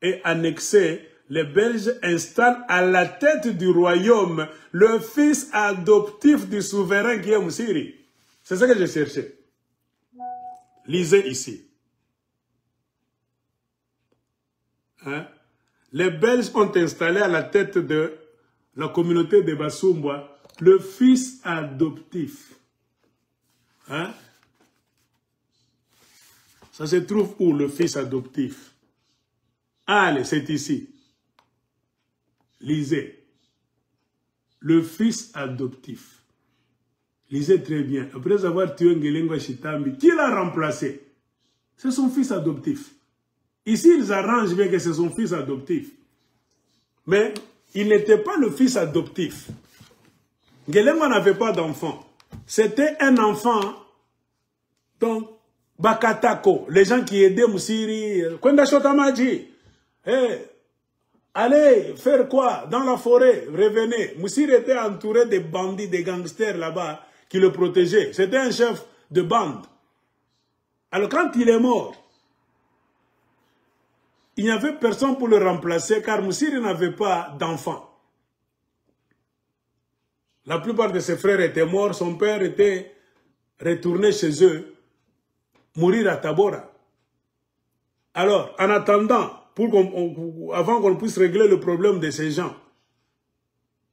et annexé. Les Belges installent à la tête du royaume le fils adoptif du souverain qui est Moussiri. C'est ça que je cherchais. Lisez ici. Hein? Les Belges ont installé à la tête de la communauté de Basumba le fils adoptif. Hein? Ça se trouve où, le fils adoptif? Allez, c'est ici. Lisez. Le fils adoptif. Lisez très bien. Après avoir tué Ngelengwa Chitambi, qui l'a remplacé? C'est son fils adoptif. Ici, ils arrangent bien que c'est son fils adoptif. Mais il n'était pas le fils adoptif. Ngelengwa n'avait pas d'enfant. C'était un enfant, donc, Bakatako, les gens qui aidaient Moussiri, Kwenda Shotamaji, allez faire quoi dans la forêt, revenez. Moussiri était entouré de bandits, de gangsters là-bas qui le protégeaient. C'était un chef de bande. Alors quand il est mort, il n'y avait personne pour le remplacer car Moussiri n'avait pas d'enfant. La plupart de ses frères étaient morts, son père était retourné chez eux, mourir à Tabora. Alors, en attendant, avant qu'on puisse régler le problème de ces gens,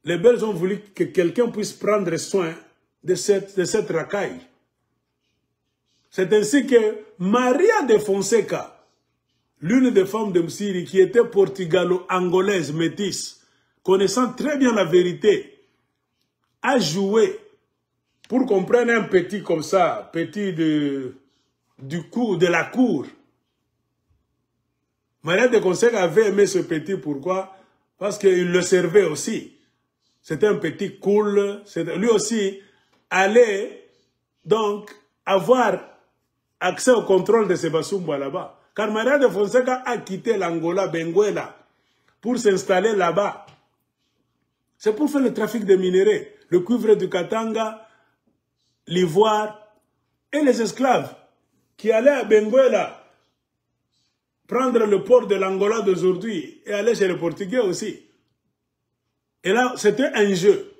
les Belges ont voulu que quelqu'un puisse prendre soin de cette racaille. C'est ainsi que Maria de Fonseca, l'une des femmes de Moussiri, qui était portugalo-angolaise métisse, connaissant très bien la vérité, a joué pour qu'on prenne un petit comme ça, petit de la cour. Maria de Fonseca avait aimé ce petit, pourquoi? Parce qu'il le servait aussi. C'était un petit cool. Lui aussi allait donc avoir accès au contrôle de ces Basumba là-bas. Car Maria de Fonseca a quitté l'Angola, Benguela, pour s'installer là-bas. C'est pour faire le trafic de minerais, le cuivre du Katanga, l'ivoire et les esclaves qui allaient à Benguela prendre le port de l'Angola d'aujourd'hui et aller chez les Portugais aussi. Et là, c'était un jeu.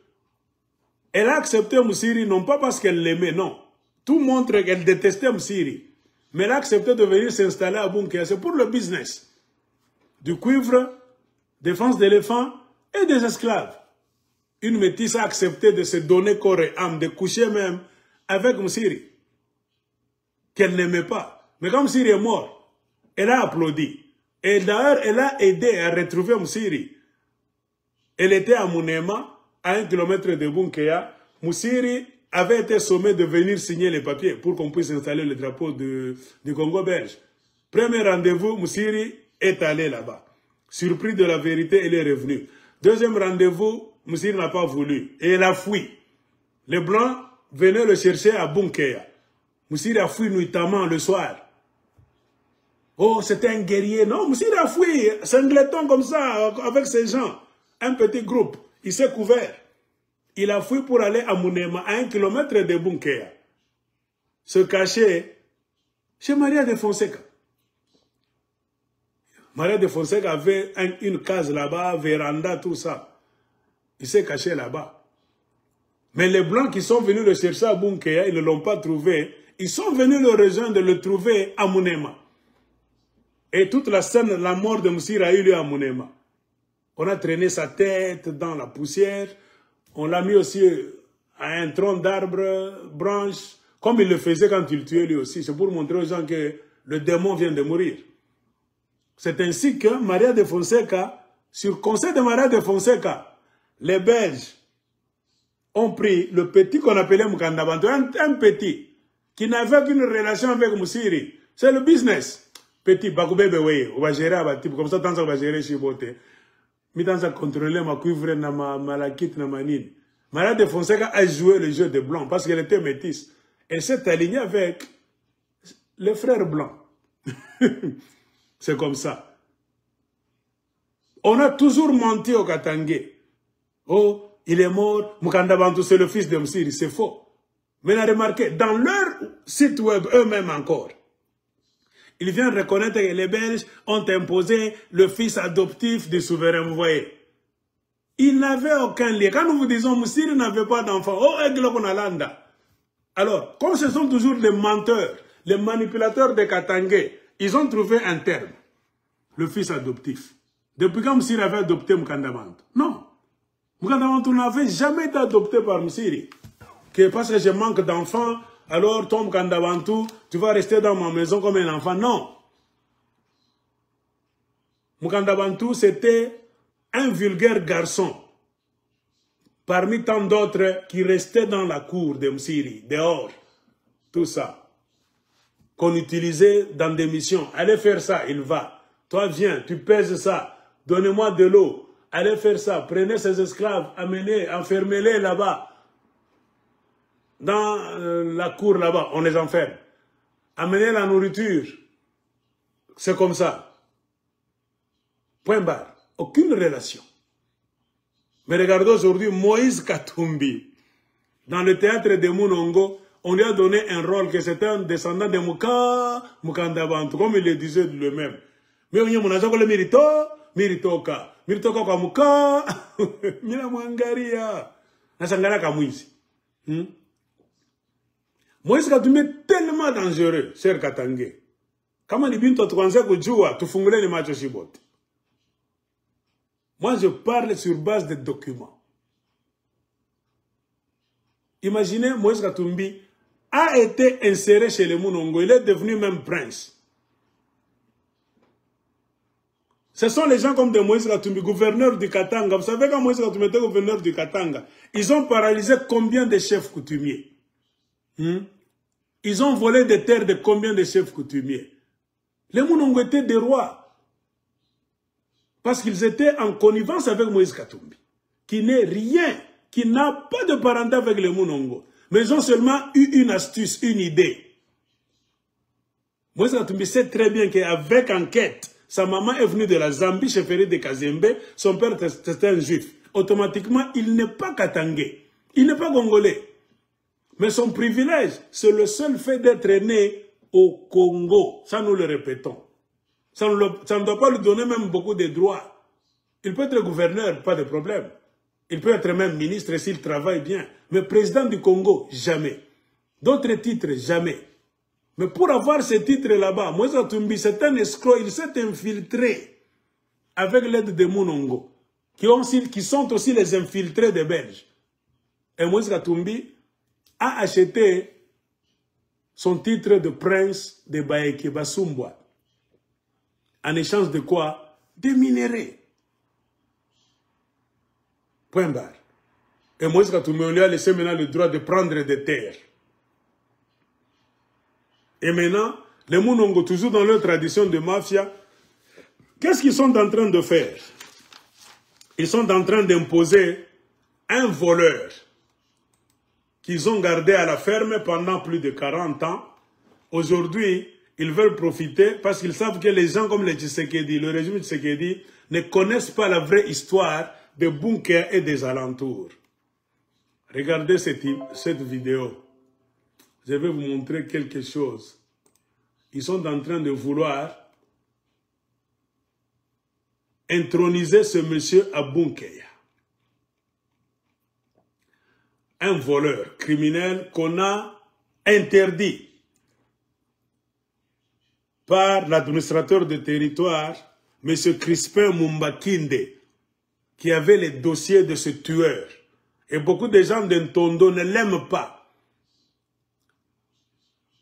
Elle a accepté Moussiri, non pas parce qu'elle l'aimait, non. Tout montre qu'elle détestait Moussiri. Mais elle a accepté de venir s'installer à Bunkea. C'est pour le business. Du cuivre, défense d'éléphants et des esclaves. Une métisse a accepté de se donner corps et âme, de coucher même avec Moussiri, qu'elle n'aimait pas. Mais quand Moussiri est mort, elle a applaudi. Et d'ailleurs, elle a aidé à retrouver Moussiri. Elle était à Mounema, à 1 kilomètre de Bunkea. Moussiri avait été sommé de venir signer les papiers pour qu'on puisse installer le drapeau du Congo belge. Premier rendez-vous, Moussiri est allé là-bas. Surpris de la vérité, il est revenu. Deuxième rendez-vous, Moussiri n'a pas voulu. Et il a fui. Les Blancs venaient le chercher à Bunkea. Moussiri a fui nuitamment le soir. Oh, c'était un guerrier. Non, Moussiri a fui, singleton comme ça, avec ses gens. Un petit groupe. Il s'est couvert. Il a fui pour aller à Mounema, à 1 kilomètre de Bunkea. Se cacher chez Maria de Fonseca. Maria de Fonseca avait une case là-bas, véranda, tout ça. Il s'est caché là-bas. Mais les Blancs qui sont venus le chercher à Bunkea, ils ne l'ont pas trouvé. Ils sont venus le rejoindre, le trouver à Mounema. Et toute la scène, la mort de Moussiri a eu lieu à Mounema. On a traîné sa tête dans la poussière. On l'a mis aussi à un tronc d'arbre, branche, comme il le faisait quand il tuait lui aussi. C'est pour montrer aux gens que le démon vient de mourir. C'est ainsi que Maria de Fonseca Sur conseil de mariage de Fonseca, les Belges ont pris le petit qu'on appelait Mukanda Bantu, un petit qui n'avait qu'une relation avec Moussiri. C'est le business. Petit, Bakoube Beweye, on va gérer à type comme ça, tant qu'on va gérer chez Boté. Mais tant qu'on contrôler ma cuivre, ma malakite, ma manine. Mariage de Fonseca a joué le jeu de blanc parce qu'elle était métisse. Elle s'est alignée avec les frères blancs. C'est comme ça. On a toujours menti au Katangé. Oh, il est mort, Mukanda Bantu, c'est le fils de Msiri. C'est faux. Mais on a remarqué, dans leur site web, eux-mêmes encore, ils viennent reconnaître que les Belges ont imposé le fils adoptif du souverain, vous voyez. Ils n'avaient aucun lien. Quand nous vous disons, Msiri n'avait pas d'enfant, oh, Eglokonalanda. Alors, comme ce sont toujours les menteurs, les manipulateurs de Katangé, ils ont trouvé un terme, le fils adoptif. Depuis quand Msiri avait adopté Mukanda Bantu? Non. Mukanda Bantu n'avait jamais été adopté par Msiri. Que parce que je manque d'enfants, alors toi Mukanda Bantu, tu vas rester dans ma maison comme un enfant. Non. Mukanda Bantu, c'était un vulgaire garçon, parmi tant d'autres qui restaient dans la cour de Msiri, dehors, tout ça, qu'on utilisait dans des missions. Allez faire ça, il va. Toi viens, tu pèses ça. Donnez-moi de l'eau. Allez faire ça. Prenez ces esclaves, amenez, enfermez-les là-bas. Dans la cour là-bas, on les enferme. Amenez la nourriture. C'est comme ça. Point barre. Aucune relation. Mais regardez aujourd'hui, Moïse Katumbi, dans le théâtre de Mounongo, on lui a donné un rôle que c'était un descendant de Mukanda Bantu, comme il le disait lui-même. Mais on y a mon agent, le mérito. Miritoka kwa muka, mina mwangaria. Nasangara kamwizi. Moïse Katumbi est tellement dangereux, cher Katangé. Kama ni bintu tuanze kujua, tufungule ni macho shibote. Moi, je parle sur base de documents. Imaginez, Moïse Katumbi a été inséré chez les Mounongo. Il est devenu même prince. Ce sont les gens comme de Moïse Katumbi, gouverneur du Katanga. Vous savez quand Moïse Katumbi était gouverneur du Katanga, ils ont paralysé combien de chefs coutumiers? Ils ont volé des terres de combien de chefs coutumiers? Les Mounongo étaient des rois. Parce qu'ils étaient en connivence avec Moïse Katumbi, qui n'est rien, qui n'a pas de parenté avec les Mounongo. Mais ils ont seulement eu une astuce, une idée. Moïse Katumbi sait très bien qu'avec enquête, sa maman est venue de la Zambie, chefferie de Kazembe, son père était un juif. Automatiquement, il n'est pas katangé, il n'est pas congolais. Mais son privilège, c'est le seul fait d'être né au Congo. Ça, nous le répétons. Ça ne doit pas lui donner même beaucoup de droits. Il peut être gouverneur, pas de problème. Il peut être même ministre s'il travaille bien. Mais président du Congo, jamais. D'autres titres, jamais. Mais pour avoir ces titres là-bas, Moïse Katumbi, c'est un escroc, il s'est infiltré avec l'aide de Mounongo, qui sont aussi les infiltrés des Belges. Et Moïse Katumbi a acheté son titre de prince de Baeke Basumbwa. En échange de quoi? Des minéraux. Point barre. Et Moïse Katumbi, on lui a laissé maintenant le droit de prendre des terres. Et maintenant, les Mounongo, toujours dans leur tradition de mafia, qu'est-ce qu'ils sont en train de faire? Ils sont en train d'imposer un voleur qu'ils ont gardé à la ferme pendant plus de 40 ans. Aujourd'hui, ils veulent profiter parce qu'ils savent que les gens comme les Tshisekedi, le régime Tshisekedi, ne connaissent pas la vraie histoire de Bunkea et des alentours. Regardez cette vidéo. Je vais vous montrer quelque chose. Ils sont en train de vouloir introniser ce monsieur à Bunkea. Un voleur criminel qu'on a interdit par l'administrateur de territoire, M. Crispin Mumbakinde, qui avait les dossiers de ce tueur. Et beaucoup de gens d'Ntondo ne l'aiment pas.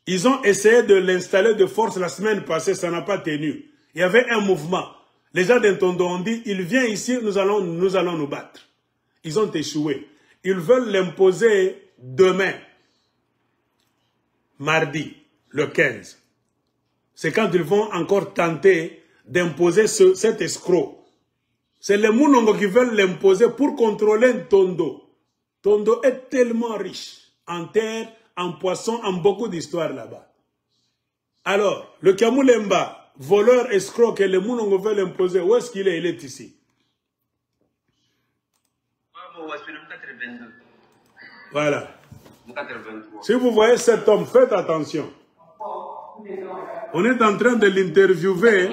Ils ont essayé de l'installer de force la semaine passée, ça n'a pas tenu. Il y avait un mouvement. Les gens d'Intondo ont dit, il vient ici, nous allons nous battre. Ils ont échoué. Ils veulent l'imposer demain, mardi, le 15. C'est quand ils vont encore tenter d'imposer cet escroc. C'est les Mounongo qui veulent l'imposer pour contrôler Ntondo. Tondo est tellement riche en terre, en poissons, en beaucoup d'histoires là-bas. Alors, le Kamoulemba, voleur, escroc que les Mounongo veulent imposer, où est-ce qu'il est? Il est ici. Voilà. Si vous voyez cet homme, faites attention. On est en train de l'interviewer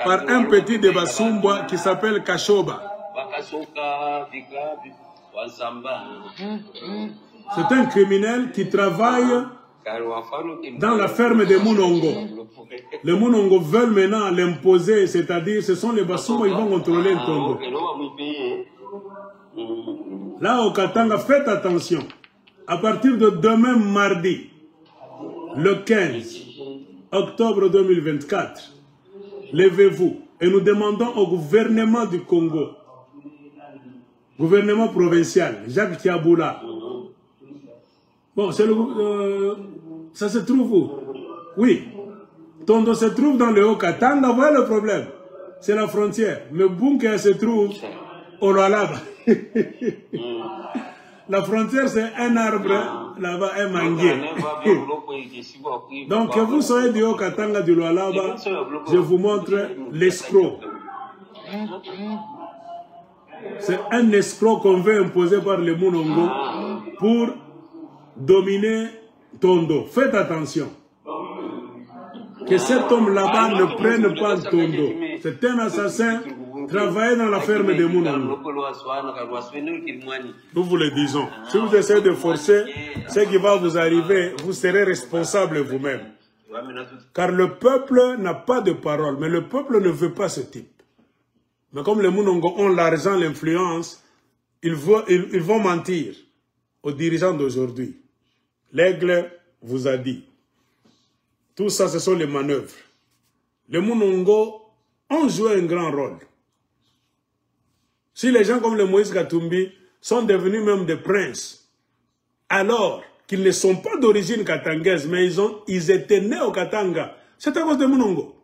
par un petit de Basumba qui s'appelle Kashoba. C'est un criminel qui travaille dans la ferme de Mounongo. Les Mounongo veulent maintenant l'imposer, c'est-à-dire ce sont les Basumba qui vont contrôler le Congo. Là au Katanga, faites attention. À partir de demain mardi, le 15 octobre 2024, levez-vous et nous demandons au gouvernement du Congo, gouvernement provincial, Jacques Tiaboula. Bon, c'est ça se trouve où? Oui. Tondo se trouve dans le Haut-Katanga, voilà le problème. C'est la frontière. Le bunker se trouve au Lualaba. La frontière, c'est un arbre, là-bas, un manguier. Donc, que vous soyez du Haut-Katanga, du Lualaba, je vous montre l'escroc. C'est un escroc qu'on veut imposer par les Mounongo pour dominer Tondo. Faites attention. Que cet homme là-bas ne prenne pas Tondo. C'est un assassin travaillé dans la ferme de Mounongo. Nous vous le disons. Si vous essayez de forcer, ce qui va vous arriver, vous serez responsable vous-même. Car le peuple n'a pas de parole. Mais le peuple ne veut pas ce type. Mais comme les Mounongo ont l'argent, l'influence, ils vont mentir aux dirigeants d'aujourd'hui. L'aigle vous a dit. Tout ça, ce sont les manœuvres. Les Mounongo ont joué un grand rôle. Si les gens comme le Moïse Katumbi sont devenus même des princes, alors qu'ils ne sont pas d'origine katangaise, mais ils étaient nés au Katanga, c'est à cause des Mounongo.